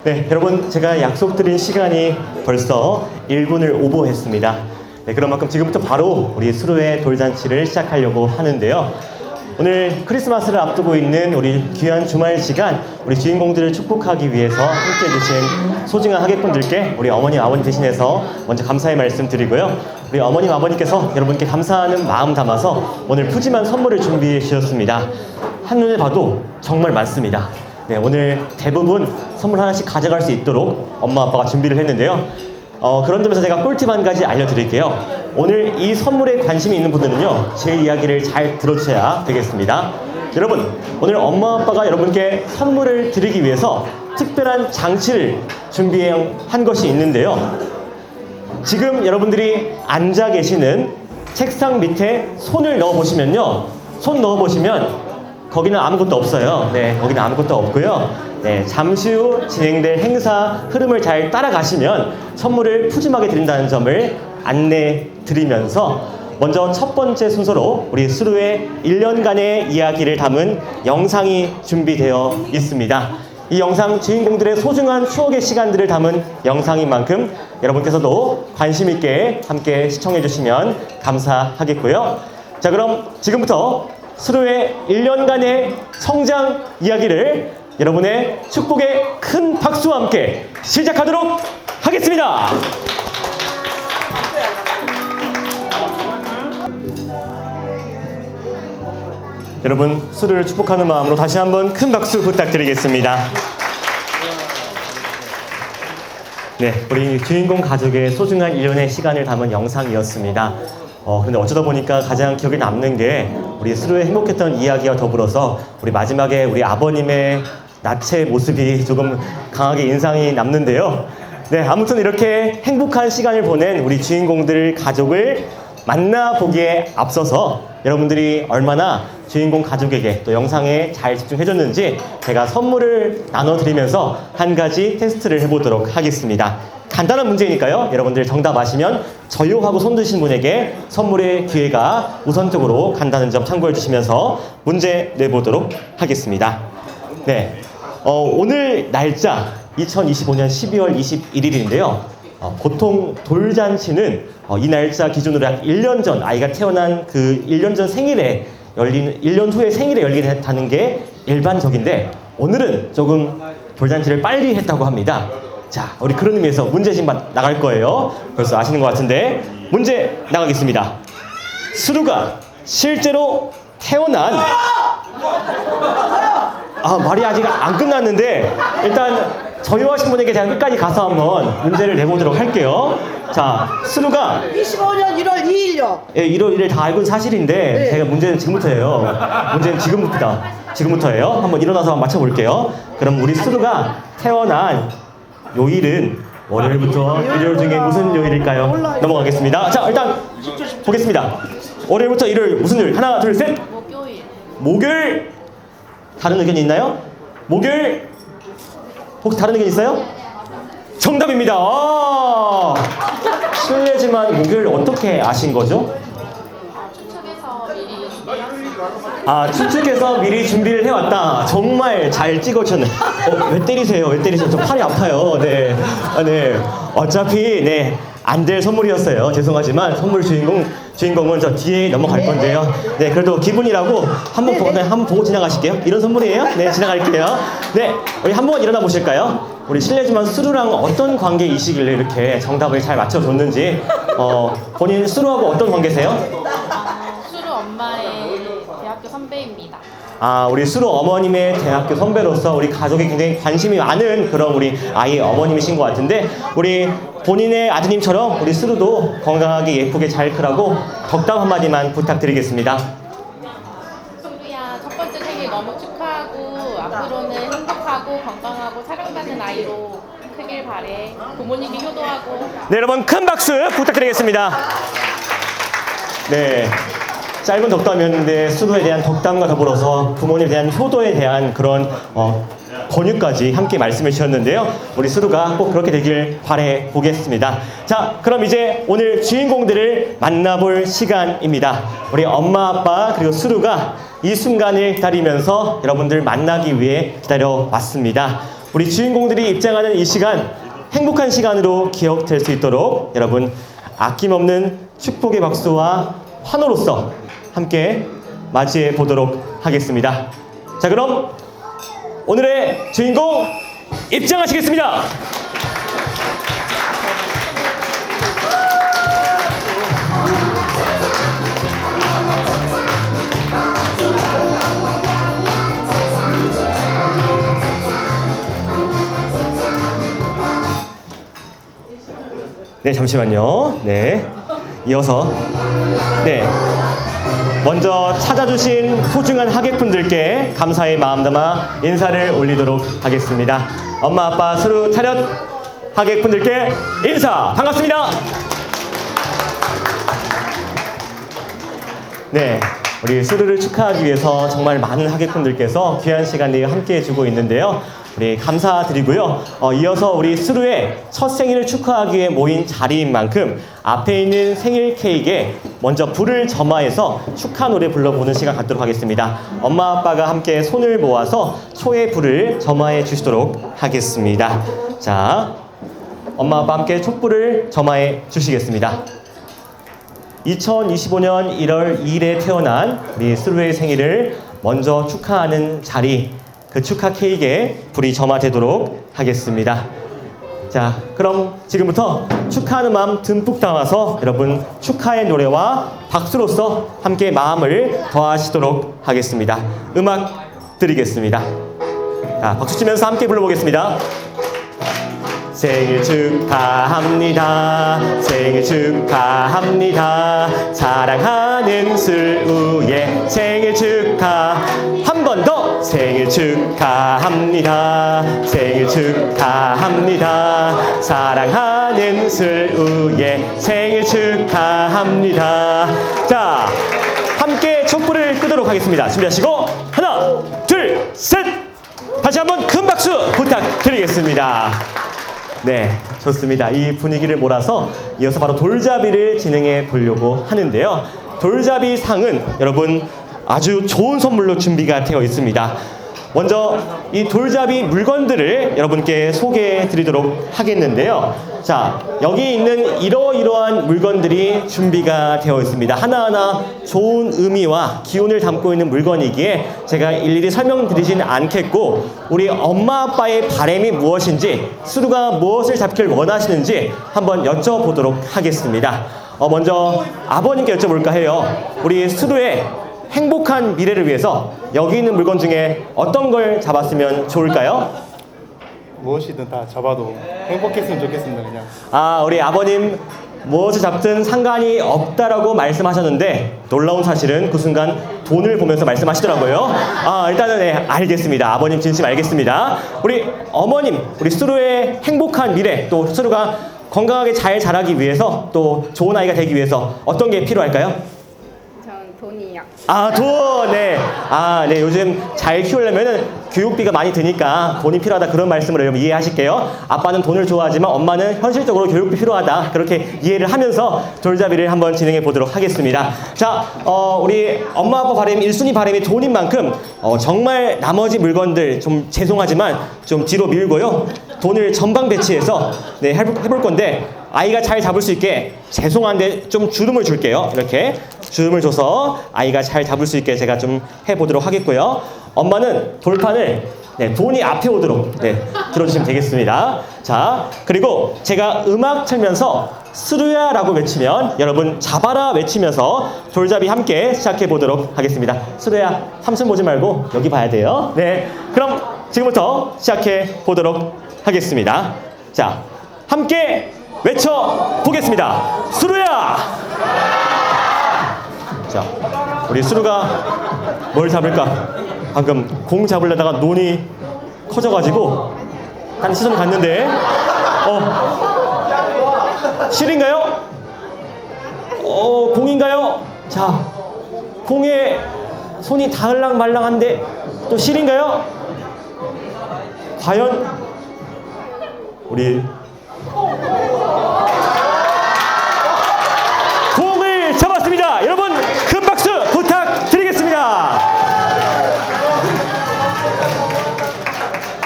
네, 여러분 제가 약속드린 시간이 벌써 1분을 오버했습니다. 네, 그런 만큼 지금부터 바로 우리 수루의 돌잔치를 시작하려고 하는데요. 오늘 크리스마스를 앞두고 있는 우리 귀한 주말 시간 우리 주인공들을 축복하기 위해서 함께해 주신 소중한 하객분들께 우리 어머님 아버님 대신해서 먼저 감사의 말씀 드리고요. 우리 어머님 아버님께서 여러분께 감사하는 마음 담아서 오늘 푸짐한 선물을 준비해 주셨습니다. 한눈에 봐도 정말 많습니다. 네, 오늘 대부분 선물 하나씩 가져갈 수 있도록 엄마 아빠가 준비를 했는데요. 그런 점에서 제가 꿀팁 한 가지 알려드릴게요. 오늘 이 선물에 관심이 있는 분들은요, 제 이야기를 잘 들어주셔야 되겠습니다. 여러분, 오늘 엄마 아빠가 여러분께 선물을 드리기 위해서 특별한 장치를 준비한 것이 있는데요. 지금 여러분들이 앉아 계시는 책상 밑에 손을 넣어보시면요, 손 넣어보시면 거기는 아무것도 없어요. 네, 거기는 아무것도 없고요. 네, 잠시 후 진행될 행사 흐름을 잘 따라가시면 선물을 푸짐하게 드린다는 점을 안내 드리면서 먼저 첫 번째 순서로 우리 수루의 1년간의 이야기를 담은 영상이 준비되어 있습니다. 이 영상 주인공들의 소중한 추억의 시간들을 담은 영상인 만큼 여러분께서도 관심 있게 함께 시청해 주시면 감사하겠고요. 자, 그럼 지금부터 수루의 1년간의 성장 이야기를 여러분의 축복의 큰 박수와 함께 시작하도록 하겠습니다. 여러분, 수루를 축복하는 마음으로 다시 한번 큰 박수 부탁드리겠습니다. 네, 우리 주인공 가족의 소중한 1년의 시간을 담은 영상이었습니다. 근데 어쩌다 보니까 가장 기억에 남는 게 우리 수루의 행복했던 이야기와 더불어서 우리 마지막에 우리 아버님의 나체 모습이 조금 강하게 인상이 남는데요. 네, 아무튼 이렇게 행복한 시간을 보낸 우리 주인공들 가족을 만나보기에 앞서서 여러분들이 얼마나 주인공 가족에게 또 영상에 잘 집중해줬는지 제가 선물을 나눠드리면서 한 가지 테스트를 해보도록 하겠습니다. 간단한 문제니까요. 여러분들 정답 아시면 저요 하고 손 드신 분에게 선물의 기회가 우선적으로 간다는 점 참고해 주시면서 문제 내보도록 하겠습니다. 네, 오늘 날짜 2025년 12월 21일인데요. 보통 돌잔치는 이 날짜 기준으로 약 1년 전 아이가 태어난 그 1년 전 생일에 열리는 1년 후에 생일에 열리는 게 일반적인데 오늘은 조금 돌잔치를 빨리 했다고 합니다. 자, 우리 그런 의미에서 문제집 나갈 거예요. 벌써 아시는 것 같은데 문제 나가겠습니다. 수루가 실제로 태어난 말이 아직 안 끝났는데 일단 저요하신 분에게 제가 끝까지 가서 한번 문제를 내보도록 할게요. 자, 수루가 25년 1월 2일요. 예, 1월 1일 다 알고 사실인데 네. 제가 문제는 지금부터예요. 문제는 지금부터예요. 한번 일어나서 한번 맞춰볼게요. 그럼 우리 수루가 태어난 요일은 월요일부터 일요일 중에 무슨 요일일까요? 넘어가겠습니다. 자, 일단 보겠습니다. 월요일부터 일요일 무슨 요일? 하나, 둘, 셋. 목요일. 목요일. 다른 의견이 있나요? 목요일. 혹시 다른 의견 있어요? 정답입니다. 실례지만 목요일 어떻게 아신 거죠? 추측해서 미리 추측해서 미리 준비를 해왔다. 정말 잘 찍어주셨네. 왜 때리세요? 왜 때리세요? 저 팔이 아파요. 네. 네. 어차피, 네. 안 될 선물이었어요. 죄송하지만 선물 주인공은 저 뒤에 넘어갈 건데요. 네. 그래도 기분이라고 한번 보고 지나가실게요. 이런 선물이에요? 네. 지나갈게요. 네. 우리 한번 일어나 보실까요? 우리 실례지만 수루랑 어떤 관계이시길래 이렇게 정답을 잘 맞춰줬는지, 본인 수루하고 어떤 관계세요? 수루 엄마의 대학교 선배입니다. 우리 수루 어머님의 대학교 선배로서 우리 가족이 굉장히 관심이 많은 그런 우리 아이의 어머님이신 것 같은데 우리 본인의 아드님처럼 우리 수루도 건강하게 예쁘게 잘 크라고 덕담 한마디만 부탁드리겠습니다. 수루야, 첫 번째 생일 너무 축하하고 앞으로는 행복하고 건강하고 사랑받는 아이로 크길 바래. 부모님께 효도하고. 네, 여러분 큰 박수 부탁드리겠습니다. 네. 짧은 덕담이었는데 수루에 대한 덕담과 더불어서 부모님에 대한 효도에 대한 그런 권유까지 함께 말씀해 주셨는데요. 우리 수루가 꼭 그렇게 되길 바래 보겠습니다. 자, 그럼 이제 오늘 주인공들을 만나볼 시간입니다. 우리 엄마, 아빠 그리고 수루가 이 순간을 기다리면서 여러분들 만나기 위해 기다려 왔습니다. 우리 주인공들이 입장하는 이 시간 행복한 시간으로 기억될 수 있도록 여러분 아낌없는 축복의 박수와 환호로서 함께 맞이해 보도록 하겠습니다. 자, 그럼 오늘의 주인공 입장하시겠습니다. 네, 잠시만요. 네. 이어서 먼저 찾아주신 소중한 하객분들께 감사의 마음 담아 인사를 올리도록 하겠습니다. 엄마, 아빠, 수루 차렷 하객분들께 인사 반갑습니다. 네, 우리 수루를 축하하기 위해서 정말 많은 하객분들께서 귀한 시간을 함께 해주고 있는데요. 우리 감사드리고요. 이어서 우리 수루의 첫 생일을 축하하기 위해 모인 자리인 만큼 앞에 있는 생일 케이크에 먼저 불을 점화해서 축하 노래 불러보는 시간 갖도록 하겠습니다. 엄마 아빠가 함께 손을 모아서 초의 불을 점화해 주시도록 하겠습니다. 자, 엄마 아빠 함께 촛불을 점화해 주시겠습니다. 2025년 1월 2일에 태어난 우리 수루의 생일을 먼저 축하하는 자리, 그 축하 케이크에 불이 점화되도록 하겠습니다. 자, 그럼 지금부터 축하하는 마음 듬뿍 담아서 여러분 축하의 노래와 박수로서 함께 마음을 더하시도록 하겠습니다. 음악 드리겠습니다. 자, 박수 치면서 함께 불러보겠습니다. 생일 축하합니다. 생일 축하합니다. 사랑하는 수루의 생일 축하. 한 번 더 생일 축하합니다. 생일 축하합니다. 사랑하는 수루의 생일 축하합니다. 자, 함께 촛불을 끄도록 하겠습니다. 준비하시고 하나, 둘, 셋. 다시 한번 큰 박수 부탁드리겠습니다. 네, 좋습니다. 이 분위기를 몰아서 이어서 바로 돌잡이를 진행해 보려고 하는데요. 돌잡이 상은 여러분 아주 좋은 선물로 준비가 되어 있습니다. 먼저 이 돌잡이 물건들을 여러분께 소개해 드리도록 하겠는데요. 자, 여기 있는 이러이러한 물건들이 준비가 되어 있습니다. 하나하나 좋은 의미와 기운을 담고 있는 물건이기에 제가 일일이 설명드리지는 않겠고, 우리 엄마 아빠의 바람이 무엇인지, 수루가 무엇을 잡길 원하시는지 한번 여쭤보도록 하겠습니다. 먼저 아버님께 여쭤볼까 해요. 우리 수루의 행복한 미래를 위해서 여기 있는 물건 중에 어떤 걸 잡았으면 좋을까요? 무엇이든 다 잡아도 행복했으면 좋겠습니다. 그냥 우리 아버님 무엇을 잡든 상관이 없다라고 말씀하셨는데 놀라운 사실은 그 순간 돈을 보면서 말씀하시더라고요. 일단은 네, 알겠습니다. 아버님 진심 알겠습니다. 우리 어머님, 우리 수루의 행복한 미래, 또 수루가 건강하게 잘 자라기 위해서, 또 좋은 아이가 되기 위해서 어떤 게 필요할까요? 전 돈이요. 돈, 네. 네. 요즘 잘 키우려면은 교육비가 많이 드니까 돈이 필요하다, 그런 말씀을 여러분 이해하실게요. 아빠는 돈을 좋아하지만 엄마는 현실적으로 교육비 필요하다, 그렇게 이해를 하면서 돌잡이를 한번 진행해 보도록 하겠습니다. 자, 우리 엄마 아빠 바람이 1순위 바람이 돈인 만큼 정말 나머지 물건들 좀 죄송하지만 좀 뒤로 밀고요. 돈을 전방 배치해서 네, 해볼 건데, 아이가 잘 잡을 수 있게 죄송한데 좀 주름을 줄게요. 이렇게 주름을 줘서 아이가 잘 잡을 수 있게 제가 좀 해보도록 하겠고요. 엄마는 돌판을 돈이 앞에 오도록 들어주시면 되겠습니다. 자, 그리고 제가 음악 틀면서 수루야 라고 외치면 여러분 잡아라 외치면서 돌잡이 함께 시작해 보도록 하겠습니다. 수루야, 삼순 보지 말고 여기 봐야 돼요. 네, 그럼 지금부터 시작해 보도록 하겠습니다. 자, 함께 외쳐 보겠습니다. 수루야! 자, 우리 수루가 뭘 잡을까? 방금 공 잡으려다가 눈이 커져가지고 한 시선 갔는데, 실인가요? 공인가요? 자, 공에 손이 닿을랑 말랑한데 또 실인가요? 과연 우리 공을 잡았습니다. 여러분 큰 박수 부탁드리겠습니다.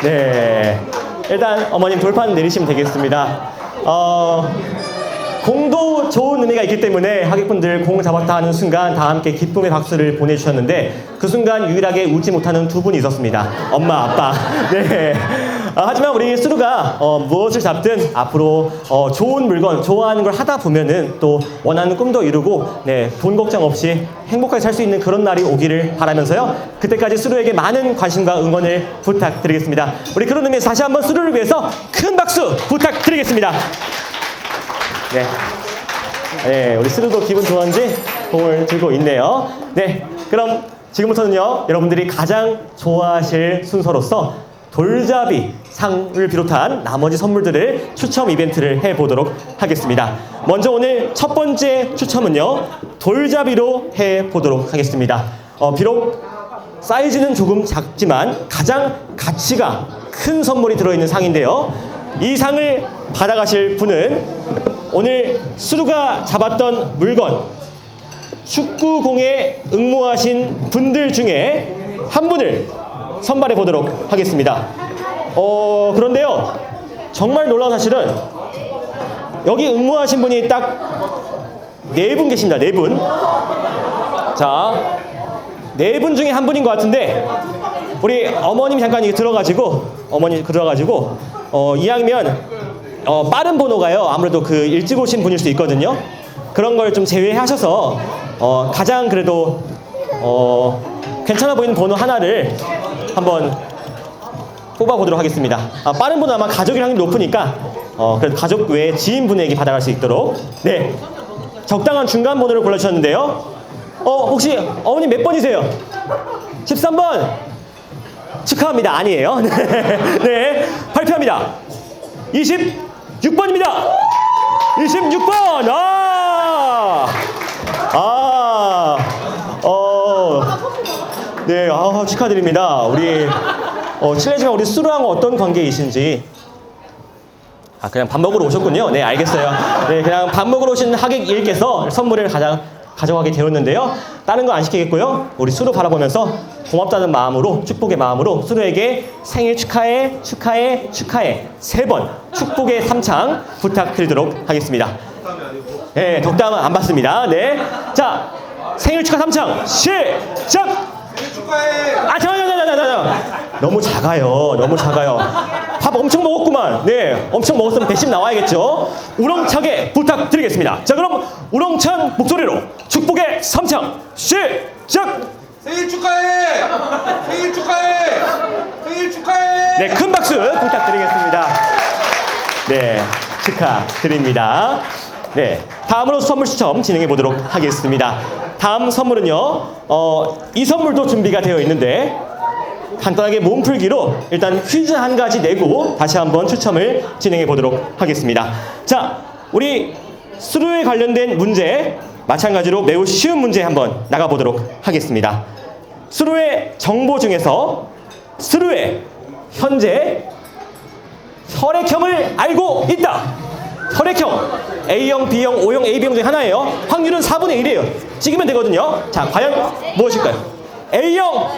네. 일단 어머님 돌판 내리시면 되겠습니다. 공도 좋은 의미가 있기 때문에 하객분들 공 잡았다 하는 순간 다 함께 기쁨의 박수를 보내주셨는데 그 순간 유일하게 웃지 못하는 두 분이 있었습니다. 엄마, 아빠. 네. 하지만 우리 수루가 무엇을 잡든 앞으로 좋은 물건, 좋아하는 걸 하다 보면은 또 원하는 꿈도 이루고 네, 돈 걱정 없이 행복하게 살 수 있는 그런 날이 오기를 바라면서요. 그때까지 수루에게 많은 관심과 응원을 부탁드리겠습니다. 우리 그런 의미에서 다시 한번 수루를 위해서 큰 박수 부탁드리겠습니다. 네. 네, 우리 스루도 기분 좋은지 공을 들고 있네요. 네, 그럼 지금부터는요, 여러분들이 가장 좋아하실 순서로서 돌잡이 상을 비롯한 나머지 선물들을 추첨 이벤트를 해보도록 하겠습니다. 먼저 오늘 첫 번째 추첨은요, 돌잡이로 해보도록 하겠습니다. 비록 사이즈는 조금 작지만 가장 가치가 큰 선물이 들어있는 상인데요. 이 상을 받아가실 분은 오늘 수루가 잡았던 물건, 축구공에 응모하신 분들 중에 한 분을 선발해 보도록 하겠습니다. 그런데요, 정말 놀라운 사실은 여기 응모하신 분이 딱 4분 계십니다. 4분. 자, 4분 중에 한 분인 것 같은데 우리 어머님 잠깐 이게 들어가지고 이왕이면 빠른 번호가요, 아무래도 그 일찍 오신 분일 수 있거든요. 그런 걸 좀 제외하셔서 가장 그래도 괜찮아 보이는 번호 하나를 한번 뽑아보도록 하겠습니다. 빠른 번호 아마 가족일 확률이 높으니까 그래도 가족 외에 지인분에게 받아갈 수 있도록. 네, 적당한 중간 번호를 골라주셨는데요. 혹시 어머님 몇 번이세요? 13번 축하합니다. 아니에요. 네, 발표합니다. 26번입니다. 26번. 네, 축하드립니다. 우리 실례지만 우리 수루하고 어떤 관계이신지. 그냥 밥 먹으러 오셨군요. 네, 알겠어요. 네, 그냥 밥 먹으러 오신 하객 일께서 선물을 가져가게 되었는데요. 다른 거 안 시키겠고요. 우리 수루 바라보면서 고맙다는 마음으로, 축복의 마음으로 수루에게 생일 축하해 3번 축복의 3창 부탁드리도록 하겠습니다. 네, 덕담은 안 받습니다. 네, 자, 생일 축하 3창 시작! 잠깐만. 너무 작아요. 밥 엄청 먹었구만. 네, 엄청 먹었으면 배심 나와야겠죠. 우렁차게 부탁드리겠습니다. 자, 그럼 우렁찬 목소리로 축복의 3창 시작! 생일 축하해! 생일 축하해! 생일 축하해! 네, 큰 박수 부탁드리겠습니다. 네, 축하드립니다. 네, 다음으로 선물 추첨 진행해 보도록 하겠습니다. 다음 선물은요, 이 선물도 준비가 되어 있는데 간단하게 몸풀기로 일단 퀴즈 한 가지 내고 다시 한번 추첨을 진행해 보도록 하겠습니다. 자, 우리 수루에 관련된 문제 마찬가지로 매우 쉬운 문제 한번 나가보도록 하겠습니다. 수루의 정보 중에서 수루의 현재 혈액형을 알고 있다. 혈액형 A형, B형, O형, AB형 중에 하나예요. 확률은 4분의 1이에요. 찍으면 되거든요. 자, 과연 무엇일까요? A형.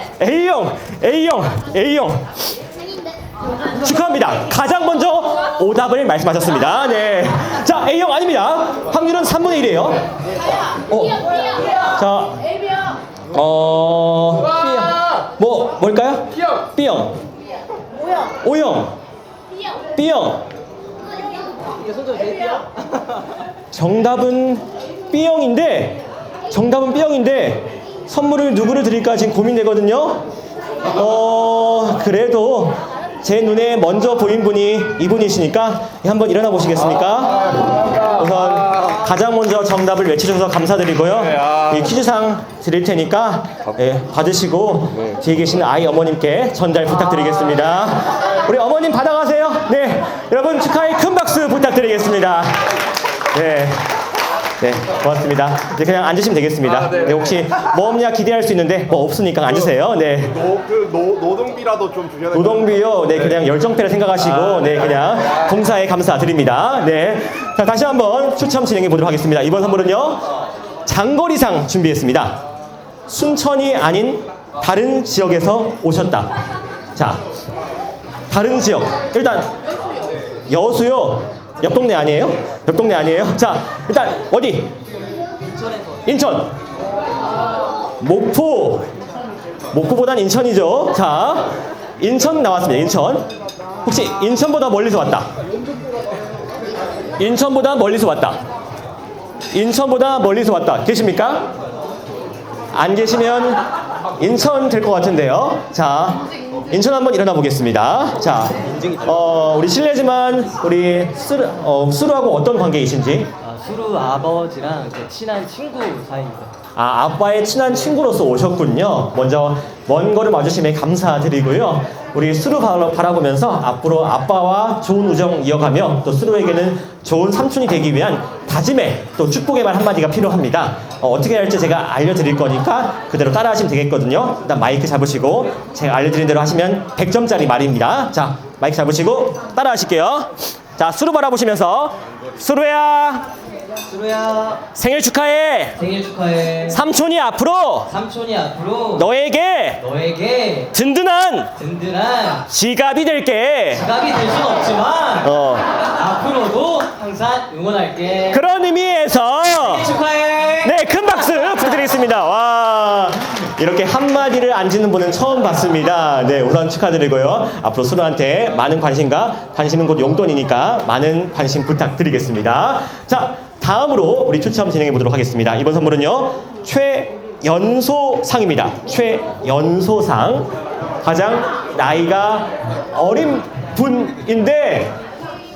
축하합니다. 가장 먼저 오답을 말씀하셨습니다. 네. 자, A형 아닙니다. 확률은 3분의 1이에요. 자, 뭘까요? B형. O형. B형. 정답은 B형인데 선물을 누구를 드릴까 지금 고민되거든요. 그래도 제 눈에 먼저 보인 분이 이분이시니까 한번 일어나 보시겠습니까? 우선 가장 먼저 정답을 외쳐주셔서 감사드리고요. 이 퀴즈상 드릴 테니까 받으시고 뒤에 계신 아이 어머님께 전달 부탁드리겠습니다. 우리 어머님 받아가세요. 네, 여러분 축하의 큰 박수 부탁드리겠습니다. 네. 네, 고맙습니다. 이제 그냥 앉으시면 되겠습니다. 네, 혹시 뭐 없냐 기대할 수 있는데 뭐 없으니까 앉으세요. 네. 노동비라도 좀 주셔야 돼요. 노동비요. 네, 그냥 열정페라 생각하시고 네, 그냥 봉사에 감사드립니다. 네. 자, 다시 한번 추첨 진행해 보도록 하겠습니다. 이번 선물은요, 장거리상 준비했습니다. 순천이 아닌 다른 지역에서 오셨다. 자, 다른 지역. 일단 여수요. 옆 동네 아니에요? 옆 동네 아니에요? 자, 일단 어디? 인천. 목포보단 인천이죠. 자, 인천 나왔습니다. 인천. 혹시 인천보다 멀리서 왔다. 인천보다 멀리서 왔다. 인천보다 멀리서 왔다. 계십니까? 안 계시면 인천 될 것 같은데요. 자, 인천 한번 일어나 보겠습니다. 자, 우리 실례지만 우리 수루하고 어떤 관계이신지? 수루 아버지랑 제 친한 친구 사이입니다. 아, 아빠의 친한 친구로서 오셨군요. 먼저 먼 걸음 와주심에 감사드리고요. 우리 수루 바라보면서 앞으로 아빠와 좋은 우정 이어가며 또 수루에게는 좋은 삼촌이 되기 위한 다짐의 또 축복의 말 한마디가 필요합니다. 어떻게 할지 제가 알려드릴 거니까 그대로 따라하시면 되겠거든요. 일단 마이크 잡으시고 제가 알려드린 대로 하시면 100점짜리 말입니다. 자, 마이크 잡으시고 따라하실게요. 자, 수루 바라보시면서 수루야 생일 축하해. 생일 축하해. 삼촌이 앞으로 삼촌이 앞으로 너에게 든든한 지갑이 될게. 지갑이 될 순 없지만 앞으로도 항상 응원할게. 그런 의미에서 생일 축하해. 네, 큰 박수 부탁드리겠습니다. 와, 이렇게 한마디를 안 짓는 분은 처음 봤습니다. 네, 우선 축하드리고요. 앞으로 수루한테 많은 관심은 곧 용돈이니까 많은 관심 부탁드리겠습니다. 자, 다음으로 우리 추첨 진행해 보도록 하겠습니다. 이번 선물은요, 최연소상입니다. 최연소상. 가장 나이가 어린 분인데,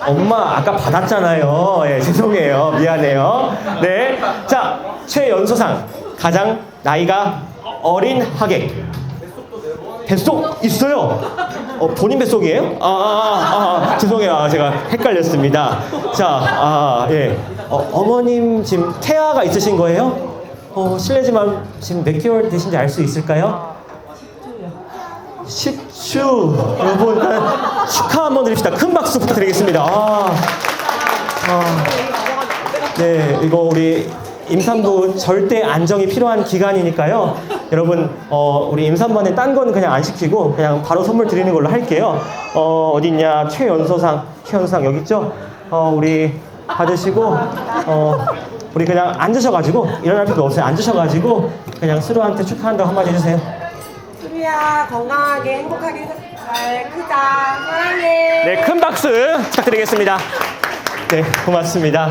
엄마 아까 받았잖아요. 예, 죄송해요. 미안해요. 네. 자, 최연소상. 가장 나이가 어린 하객. 뱃속 있어요. 본인 뱃속이에요? 죄송해요. 제가 헷갈렸습니다. 자, 예. 어머님 지금 태아가 있으신 거예요? 실례지만 지금 몇 개월 되신지 알 수 있을까요? 10주. 여러분, 축하 한번 드립시다. 큰 박수 부탁드리겠습니다. 네, 이거 우리 임산부 절대 안정이 필요한 기간이니까요. 여러분, 우리 임산부한테 딴 건 그냥 안 시키고 그냥 바로 선물 드리는 걸로 할게요. 어디 있냐? 최연소상 여기 있죠? 우리 받으시고, 우리 그냥 앉으셔가지고, 일어날 필요 없어요. 앉으셔가지고 그냥 수루한테 축하한다고 한마디 해주세요. 수루야 건강하게 행복하게 잘 크자. 사랑해. 네, 큰 박수 부탁드리겠습니다. 네, 고맙습니다.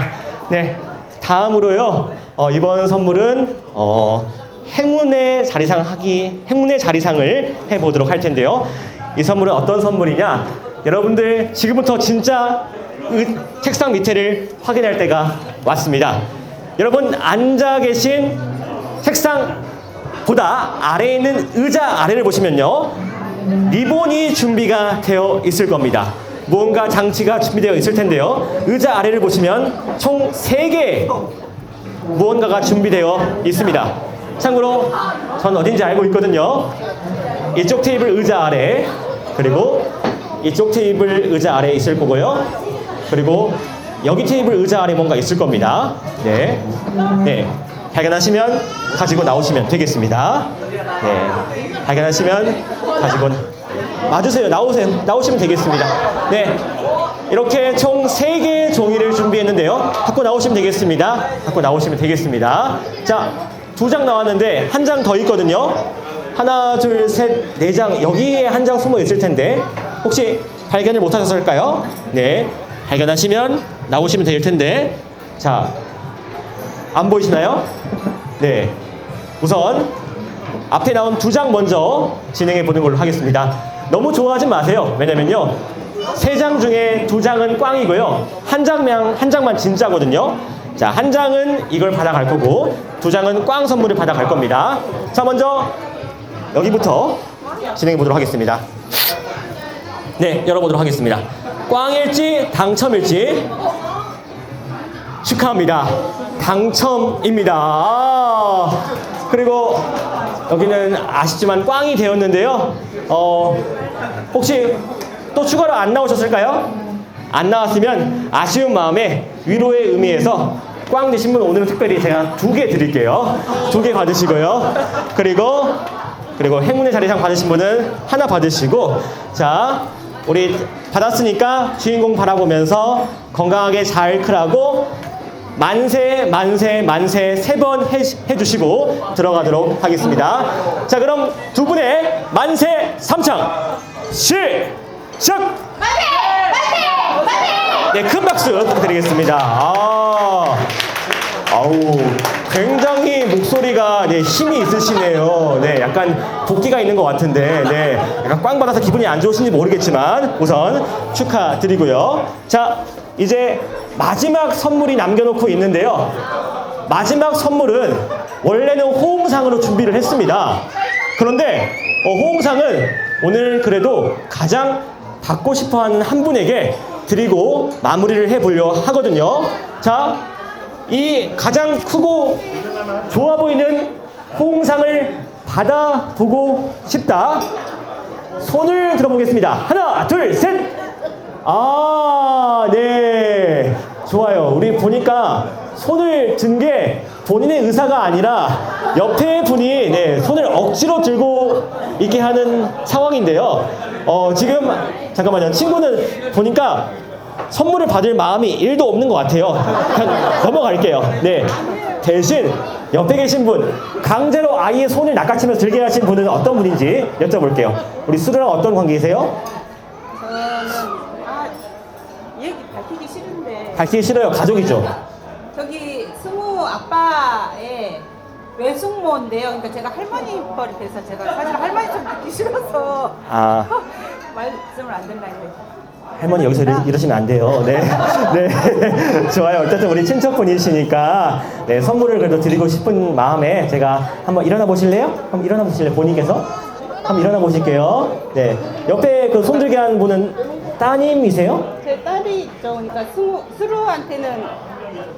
네, 다음으로요, 이번 선물은 행운의 자리상을 해보도록 할 텐데요. 이 선물은 어떤 선물이냐? 여러분들 지금부터 진짜 책상 밑에를 확인할 때가 왔습니다. 여러분 앉아 계신 책상보다 아래에 있는 의자 아래를 보시면요, 리본이 준비가 되어 있을 겁니다. 무언가 장치가 준비되어 있을 텐데요. 의자 아래를 보시면 총 3개의 무언가가 준비되어 있습니다. 참고로 전 어딘지 알고 있거든요. 이쪽 테이블 의자 아래, 그리고 이쪽 테이블 의자 아래에 있을 거고요. 그리고 여기 테이블 의자 아래 뭔가 있을 겁니다. 네, 발견하시면 가지고 나오시면 되겠습니다. 네, 발견하시면 가지고 와주세요. 나오시면 되겠습니다. 네, 이렇게 총 3개의 종이를 준비했는데요. 갖고 나오시면 되겠습니다. 자, 2장 나왔는데 1장 더 있거든요. 하나, 둘, 셋, 4장. 여기에 1장 숨어 있을 텐데 혹시 발견을 못 하셨을까요? 네, 발견하시면 나오시면 될 텐데. 자, 안 보이시나요? 네, 우선 앞에 나온 2장 먼저 진행해 보는 걸로 하겠습니다. 너무 좋아하지 마세요. 왜냐면요, 3장 중에 2장은 꽝이고요, 한 장만 진짜거든요. 자, 1장은 이걸 받아갈 거고 2장은 꽝 선물을 받아갈 겁니다. 자, 먼저 여기부터 진행해 보도록 하겠습니다. 네, 열어보도록 하겠습니다. 꽝일지 당첨일지 축하합니다. 당첨입니다. 그리고 여기는 아쉽지만 꽝이 되었는데요. 혹시 또 추가로 안 나오셨을까요? 안 나왔으면 아쉬운 마음에 위로의 의미에서 꽝 되신 분 오늘은 특별히 제가 2개 드릴게요. 2개 받으시고요. 그리고 행운의 자리상 받으신 분은 하나 받으시고, 자, 우리 받았으니까 주인공 바라보면서 건강하게 잘 크라고 만세 만세 만세 3번 해주시고 들어가도록 하겠습니다. 자, 그럼 두 분의 만세 삼창 시작! 네, 큰 박수 부탁드리겠습니다. 아우, 굉장히 목소리가 네, 힘이 있으시네요. 네, 약간 복기가 있는 것 같은데, 네, 약간 꽝 받아서 기분이 안 좋으신지 모르겠지만 우선 축하드리고요. 자, 이제 마지막 선물이 남겨놓고 있는데요. 마지막 선물은 원래는 호응상으로 준비를 했습니다. 그런데 호응상은 오늘 그래도 가장 받고 싶어하는 한 분에게 드리고 마무리를 해보려 하거든요. 자, 이 가장 크고 좋아 보이는 호응상을 받아보고 싶다. 손을 들어보겠습니다. 하나, 둘, 셋! 네. 좋아요. 우리 보니까 손을 든 게 본인의 의사가 아니라 옆에 분이 네, 손을 억지로 들고 있게 하는 상황인데요. 지금 잠깐만요. 친구는 보니까 선물을 받을 마음이 1도 없는 것 같아요. 그냥 넘어갈게요. 네. 대신 옆에 계신 분, 강제로 아이의 손을 낚아채면서 들게 하신 분은 어떤 분인지 여쭤볼게요. 우리 수루랑 어떤 관계이세요? 얘기 밝히기 싫은데 밝히기 싫어요. 가족이죠. 저기 승우 아빠의 외숙모인데요. 그러니까 제가 할머니 뻘이 돼서 제가 사실 할머니 좀 듣기 싫어서 말씀을 안 드리려고 했어요. 할머니 여기서 이러시면 안 돼요. 네. 네. 좋아요. 어쨌든 우리 친척분이시니까 네, 선물을 그래도 드리고 싶은 마음에 제가 한번 일어나 보실래요? 한번 일어나 보실래요? 본인께서? 한번 일어나 보실게요. 네. 옆에 그 손들게 한 분은 따님이세요? 제 딸이 있죠. 그러니까 수루한테는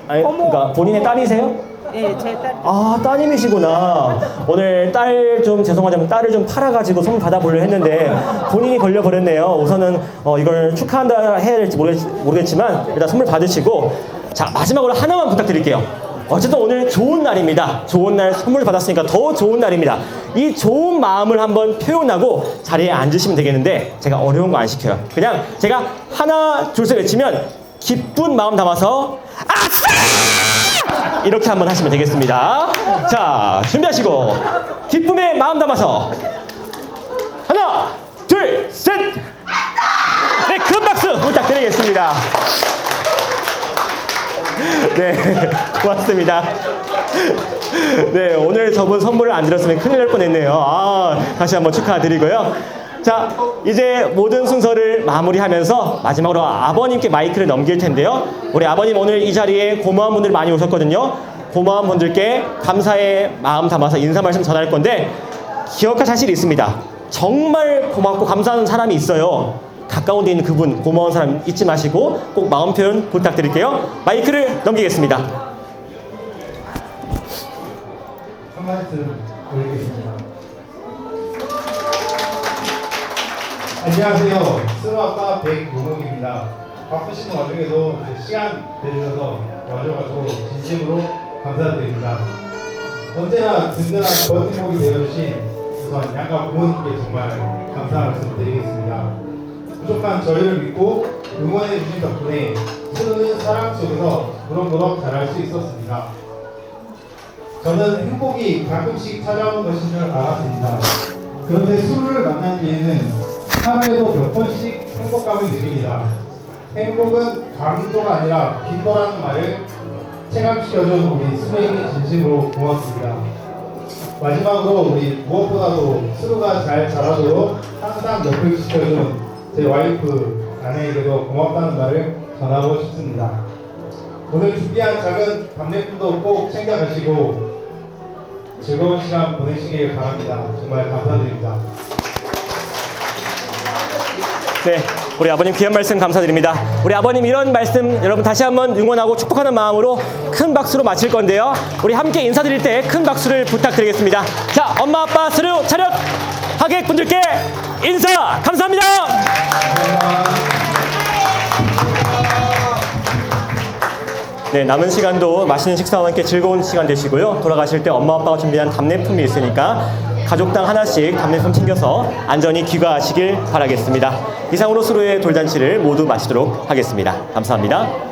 아니, 그러니까 본인의 딸이세요? 네, 제 딸. 따님이시구나. 오늘 딸 좀 죄송하지만 딸을 좀 팔아가지고 선물 받아보려 했는데 본인이 걸려버렸네요. 우선은 이걸 축하한다 해야 될지 모르겠지만 일단 선물 받으시고, 자, 마지막으로 하나만 부탁드릴게요. 어쨌든 오늘 좋은 날입니다. 좋은 날 선물 받았으니까 더 좋은 날입니다. 이 좋은 마음을 한번 표현하고 자리에 앉으시면 되겠는데 제가 어려운 거 안 시켜요. 그냥 제가 하나 둘 셋 외치면 기쁜 마음 담아서 아싸! 이렇게 한번 하시면 되겠습니다. 자, 준비하시고 기쁨의 마음 담아서 하나 둘 셋! 네, 큰 박수 부탁드리겠습니다. 네, 고맙습니다. 네, 오늘 저분 선물을 안 드렸으면 큰일 날 뻔했네요. 다시 한번 축하드리고요. 자, 이제 모든 순서를 마무리하면서 마지막으로 아버님께 마이크를 넘길 텐데요. 우리 아버님 오늘 이 자리에 고마운 분들 많이 오셨거든요. 고마운 분들께 감사의 마음 담아서 인사 말씀 전할 건데 기억할 사실이 있습니다. 정말 고맙고 감사하는 사람이 있어요. 가까운 데 있는 그분, 고마운 사람 잊지 마시고 꼭 마음 표현 부탁드릴게요. 마이크를 넘기겠습니다. 한 말씀 올리겠습니다. 안녕하세요. 승우아빠 백용욱입니다. 바쁘신 와중에도 시간 내주셔서 와줘가지고 진심으로 감사드립니다. 언제나 든든한 버팀목이 되어주신 우선 양가 부모님께 정말 감사 말씀드리겠습니다. 부족한 저희를 믿고 응원해주신 덕분에 승우는 사랑 속에서 무럭무럭 자랄 수 있었습니다. 저는 행복이 가끔씩 찾아오는 것인 줄 알았습니다. 그런데 수를 만난 뒤에는 하루에도 몇 번씩 행복감을 느낍니다. 행복은 강도가 아니라 빈도라는 말을 체감시켜준 우리 수에게 진심으로 고맙습니다. 마지막으로 우리 무엇보다도 수루가 잘 자라도록 항상 옆을 지켜준 제 와이프 아내에게도 고맙다는 말을 전하고 싶습니다. 오늘 준비한 작은 답례품도 꼭 챙겨가시고 즐거운 시간 보내시길 바랍니다. 정말 감사드립니다. 네, 우리 아버님 귀한 말씀 감사드립니다. 우리 아버님 이런 말씀 여러분 다시 한번 응원하고 축복하는 마음으로 큰 박수로 마칠 건데요. 우리 함께 인사드릴 때 큰 박수를 부탁드리겠습니다. 자, 엄마 아빠 수루 차렷! 하객분들께 인사 감사합니다. 네, 남은 시간도 맛있는 식사와 함께 즐거운 시간 되시고요. 돌아가실 때 엄마 아빠가 준비한 답례품이 있으니까 가족당 하나씩 답례품 챙겨서 안전히 귀가하시길 바라겠습니다. 이상으로 수로의 돌잔치를 모두 마치도록 하겠습니다. 감사합니다.